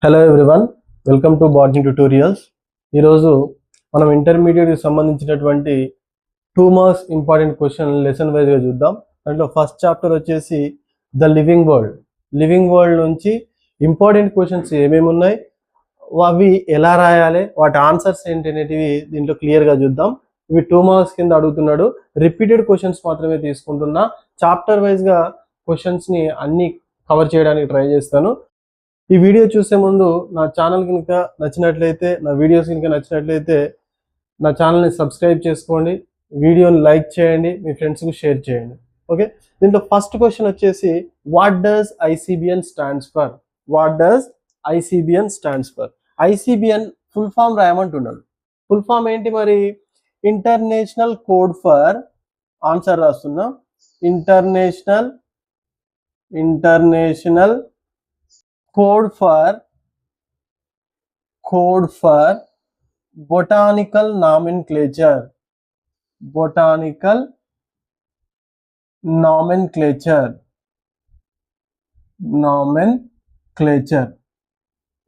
Hello everyone, welcome to botany tutorials. ఈరోజు మనం ఇంటర్మీడియట్కి సంబంధించినటువంటి 2 మార్క్స్ ఇంపార్టెంట్ క్వశ్చన్ లెసన్ వైజ్గా చూద్దాం. దాంట్లో ఫస్ట్ చాప్టర్ వచ్చేసి the living world. Living world నుంచి ఇంపార్టెంట్ క్వశ్చన్స్ ఏమేమి ఉన్నాయి, అవి ఎలా రాయాలి, వాటి ఆన్సర్స్ ఏంటి అనేటివి దీంట్లో క్లియర్గా చూద్దాం. ఇవి 2 మార్క్స్ కింద అడుగుతున్నాడు. రిపీటెడ్ క్వశ్చన్స్ మాత్రమే తీసుకుంటున్నా. చాప్టర్ వైజ్గా క్వశ్చన్స్ని అన్ని కవర్ చేయడానికి ట్రై చేస్తాను. ఈ వీడియో చూసే ముందు నా ఛానల్ కనుక నచ్చినట్లయితే, నా వీడియోస్ కనుక నచ్చినట్లయితే నా ఛానల్ని సబ్స్క్రైబ్ చేసుకోండి, వీడియోని లైక్ చేయండి, మీ ఫ్రెండ్స్కి షేర్ చేయండి. ఓకే, దీంట్లో ఫస్ట్ క్వశ్చన్ వచ్చేసి what does ICBN stands for? What does ICBN stands for? ICBN full form రాయమంటున్నాడు. ఫుల్ ఫామ్ ఏంటి మరి? ఇంటర్నేషనల్ కోడ్ ఫర్, ఆన్సర్ రాస్తున్నా, international code for botanical nomenclature.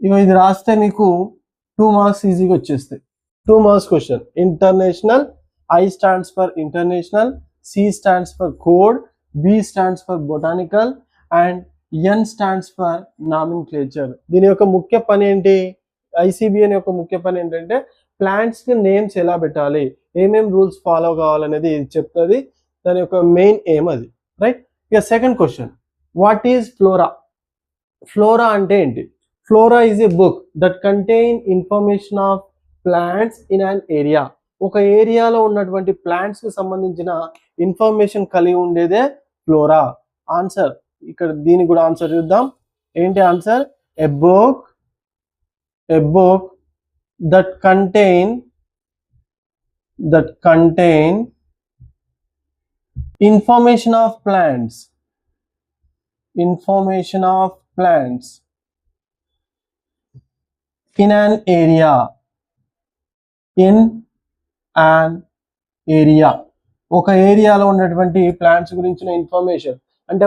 ఇగో ఇది రాస్తే మీకు 2 మార్క్స్ ఈజీగా వచ్చేస్తాయి. 2 marks question. International, I stands for international, C stands for code, B stands for botanical and N stands for nomenclature. దీని యొక్క ముఖ్య పని ఏంటి? ఐసిబిఎన్ యొక్క ముఖ్య పని ఏంటంటే ప్లాంట్స్ కి నేమ్స్ ఎలా పెట్టాలి, ఏమేం రూల్స్ ఫాలో కావాలనేది చెప్తుంది. దాని యొక్క మెయిన్ ఎయిమ్ అది, రైట్? ఇక second question, what is flora? Flora అంటే ఏంటి? Flora is a book that contain information of plants in an area. ఒక ఏరియాలో ఉన్నటువంటి ప్లాంట్స్ కి సంబంధించిన ఇన్ఫర్మేషన్ కలిగి ఉండేదే ఫ్లోరా. ఆన్సర్ ఇక్కడ దీనికి కూడా ఆన్సర్ చూద్దాం. ఏంటి answer? A book that contain information of plants in an area. ఒక ఏరియాలో ఉన్నటువంటి ప్లాంట్స్ గురించిన ఇన్ఫర్మేషన్. అంటే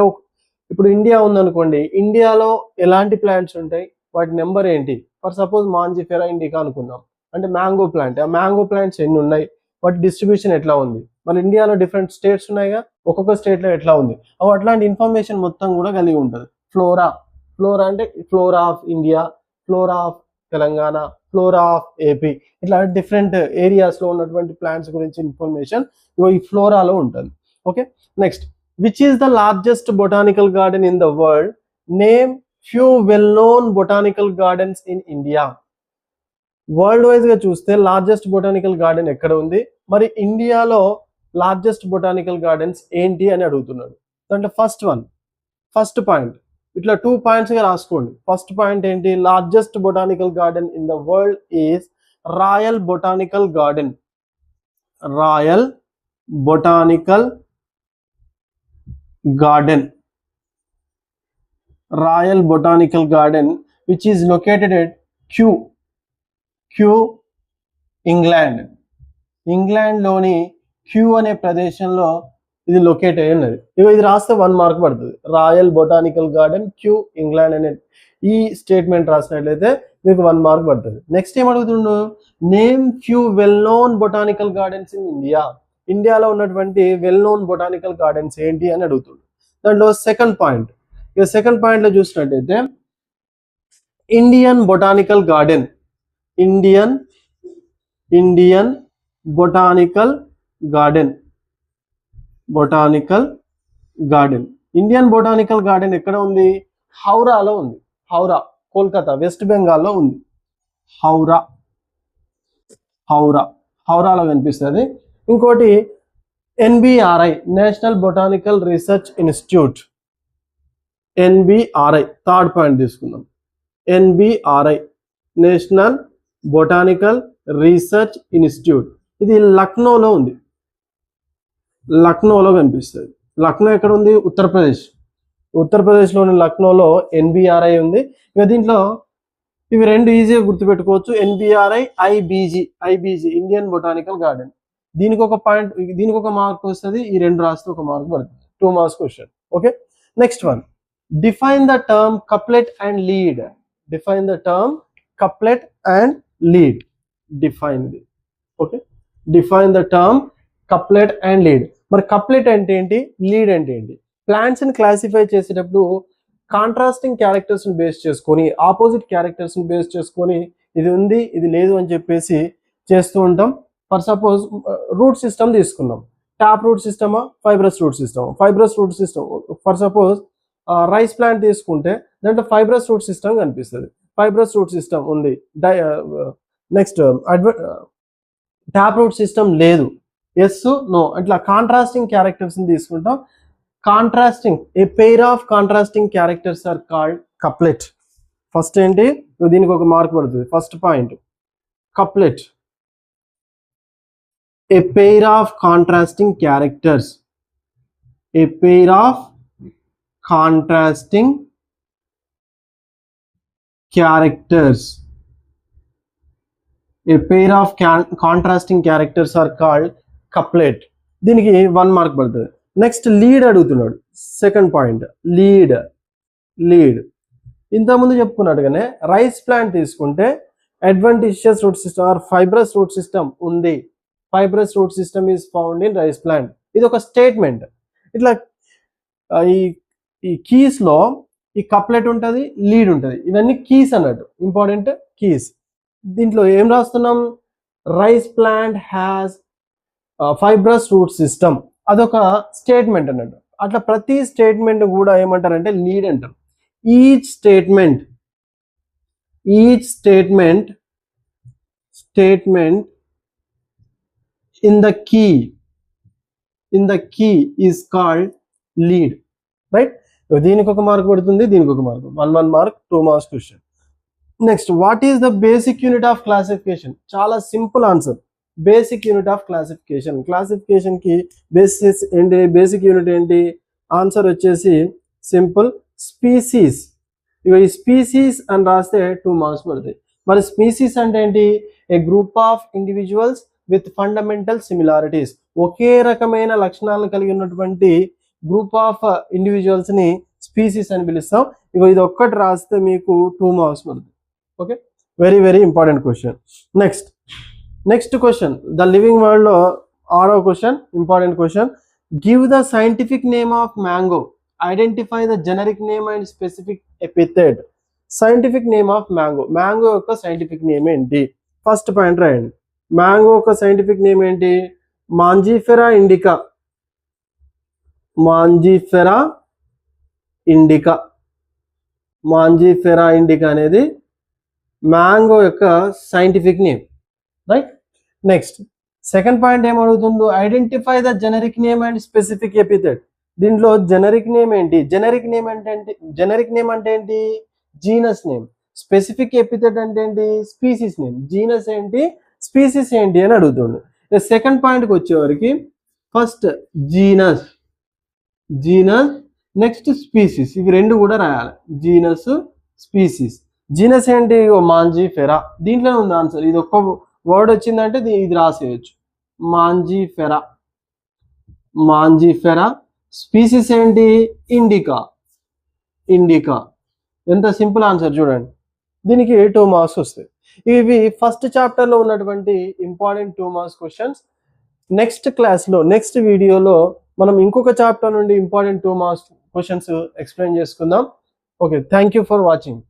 ఇప్పుడు ఇండియా ఉందనుకోండి, ఇండియాలో ఎలాంటి ప్లాంట్స్ ఉంటాయి, వాటి నెంబర్ ఏంటి? ఫర్ సపోజ్ మాంజిఫెరా ఇండికా అనుకుందాం, అంటే మ్యాంగో ప్లాంట్. ఆ మ్యాంగో ప్లాంట్స్ ఎన్ని ఉన్నాయి, వాటి డిస్ట్రిబ్యూషన్ ఎట్లా ఉంది, మరి ఇండియాలో డిఫరెంట్ స్టేట్స్ ఉన్నాయిగా, ఒక్కొక్క స్టేట్లో ఎట్లా ఉంది, అట్లాంటి ఇన్ఫర్మేషన్ మొత్తం కూడా కలిగి ఉంటుంది ఫ్లోరా. ఫ్లోరా అంటే flora of India, flora of Telangana, flora of AP, ఇట్లా డిఫరెంట్ ఏరియాస్లో ఉన్నటువంటి ప్లాంట్స్ గురించి ఇన్ఫర్మేషన్ ఈ ఫ్లోరాలో ఉంటుంది. Okay, next, which is the largest botanical garden in the world? Name few well-known botanical gardens in India. World wise గా చూస్తే largest botanical garden ఎక్కడ ఉంది, మరి ఇండియాలో లార్జెస్ట్ బొటానికల్ గార్డెన్స్ ఏంటి అని అడుగుతున్నాడు. అంటే ఫస్ట్ పాయింట్ ఇట్లా 2 పాయింట్స్ గా రాసుకోండి. ఫస్ట్ పాయింట్ ఏంటి? Largest botanical garden in the world is royal botanical garden. Royal botanical garden which is located at Kew, England లోని క్యూ అనే ప్రదేశంలో ఇది లొకేట్ అయి ఉన్నది. ఇది రాస్తే 1 మార్క్ పడుతుంది. Royal botanical garden Kew, England అనే ఈ స్టేట్మెంట్ రాసినట్లయితే మీకు 1 మార్క్ పడుతుంది. నెక్స్ట్ ఏం అడుగుతుండు? Name few well known botanical gardens in India. ఇండియాలో ఉన్నటువంటి వెల్ నోన్ బొటానికల్ గార్డెన్స్ ఏంటి అని అడుగుతుండు. దాంట్లో సెకండ్ పాయింట్ లో చూసినట్టయితే Indian botanical garden. Indian botanical garden ఎక్కడ ఉంది? హౌరాలో ఉంది. కోల్కతా, వెస్ట్ బెంగాల్లో ఉంది. హౌరాలో కనిపిస్తుంది. ఇంకోటి NBRI, national botanical research institute. NBRI third point తీసుకుందాం. NBRI, national botanical research institute. ఇది లక్నోలో ఉంది. లక్నోలో కనిపిస్తుంది. లక్నో ఎక్కడ ఉంది? ఉత్తరప్రదేశ్లోని లక్నోలో NBRI ఉంది. ఇక దీంట్లో ఇవి 2 ఈజీగా గుర్తుపెట్టుకోవచ్చు. NBRI, IBG, Indian botanical garden. దీనికి ఒక పాయింట్, దీనికి ఒక మార్క్ వస్తుంది. ఈ 2 రాస్తే 1 మార్క్ పడుతుంది. 2 marks question. Okay, next one, define the term couplet and lead. define the term couplet and lead. Define it. Okay, define the term couplet and lead. మరి couplet అంటే ఏంటి, లీడ్ అంటే ఏంటి? ప్లాంట్స్ ని క్లాసిఫై చేసేటప్పుడు contrasting characters ని base చేసుకొని, opposite characters ని బేస్ చేసుకొని ఇది ఉంది ఇది లేదు అని చెప్పేసి చేస్తూ ఉంటాం. ఫర్ సపోజ్ రూట్ సిస్టమ్ తీసుకున్నాం, టాప్ రూట్ సిస్టమా fibrous root system, fibrous root system. For suppose rice plant తీసుకుంటే దాంట్లో ఫైబ్రస్ రూట్ సిస్టమ్ కనిపిస్తుంది, ఫైబ్రస్ రూట్ సిస్టమ్ ఉంది. నెక్స్ట్ టాప్ రూట్ సిస్టమ్ లేదు, ఎస్ నో, అట్లా కాంట్రాస్టింగ్ క్యారెక్టర్స్ ని తీసుకుంటాం. Contrasting, a pair of contrasting characters are called couplet. First ఏంటి, దీనికి ఒక మార్క్ పడుతుంది. First point couplet, A pair of contrasting characters, A pair of contrasting characters, a pair of contrasting characters are called couplet. దీనికి 1 mark పడుతుంది. Next lead అడుగుతున్నాడు, second point lead. Lead ఇంతకుముందు చెప్పుకున్నట్టుగానే rice plant తీసుకుంటే adventitious root system or fibrous root system ఉంది, fibrous root system is found in rice plant. ఇది ఒక statement. ఇట్లా ఈ కీస్ లో ఈ కప్లెట్ ఉంటుంది, లీడ్ ఉంటుంది, ఇవన్నీ కీస్ అన్నట్టు, ఇంపార్టెంట్ కీస్. దీంట్లో ఏం రాస్తున్నాం, rice plant has fibrous root system, అదొక స్టేట్మెంట్ అన్నట్టు. అట్లా ప్రతి స్టేట్మెంట్ కూడా ఏమంటారంటే లీడ్ అంటారు. Each statement in the key is called lead, right? దీనికి ఒక మార్క్ పడుతుంది, దీనికి ఒక mark, 1 mark, 2 marks question. Next, what is the basic unit of classification? చాలా simple answer, basic unit of classification. Classification కి బేసిస్ ఏంటి, basic unit ఏంటి? Answer వచ్చేసి సింపుల్, స్పీసీస్. ఇక ఈ స్పీసీస్ అని రాస్తే 2 మార్క్స్ పడతాయి. మరి స్పీసీస్ అంటే ఏంటి? A group of individuals with fundamental similarities, ఒకే రకమైన లక్షణాలను కలిగి ఉన్నటువంటి గ్రూప్ ఆఫ్ ఇండివిజువల్స్ ని స్పీసీస్ అని పిలుస్తాం. ఇక ఇది ఒక్కటి రాస్తే మీకు 2 మార్క్స్ పడుతుంది. Okay, very very important question. Next question, the living world లో 6వ question, important question. Give the scientific name of mango, identify the generic name and specific epithet. Scientific name of mango, mango యొక్క scientific name ఏంటి? First point రాయండి. Mango యొక్క scientific name ఏంటి? Mangifera indica. Mangifera indica, Mangifera indica అనేది mango యొక్క scientific name, right? Next second point ఏం అడుగుతుందో, identify the generic name and specific epithet. దీంట్లో generic name ఏంటి? జెనరిక్ నేమ్ అంటే ఏంటి? Genus name. స్పెసిఫిక్ ఎపిథెట్ అంటే ఏంటి? Species name. జీనస్ ఏంటి, స్పీసీస్ ఏంటి అని అడుగుతుండు. సెకండ్ పాయింట్కి వచ్చేవరకు ఫస్ట్ జీనస్, నెక్స్ట్ స్పీసీస్, ఇవి రెండు కూడా రాయాలి. Genus, species. జీనస్ ఏంటి? మాంజిఫెరా. దీంట్లోనే ఉంది ఆన్సర్. ఇది ఒక్క వర్డ్ వచ్చిందంటే ఇది రాసేయచ్చు, మాంజిఫెరా. స్పీసీస్ ఏంటి? ఇండికా. ఎంత సింపుల్ ఆన్సర్ చూడండి. దీనికి 2 మార్క్స్ వస్తాయి. ఇవి ఫస్ట్ చాప్టర్ లో ఉన్నటువంటి ఇంపార్టెంట్ 2 మార్క్స్ క్వశ్చన్స్. నెక్స్ట్ క్లాస్లో, నెక్స్ట్ వీడియోలో మనం ఇంకొక చాప్టర్ నుండి ఇంపార్టెంట్ 2 మార్క్స్ క్వశ్చన్స్ ఎక్స్ప్లెయిన్ చేసుకుందాం. Okay, thank you for watching.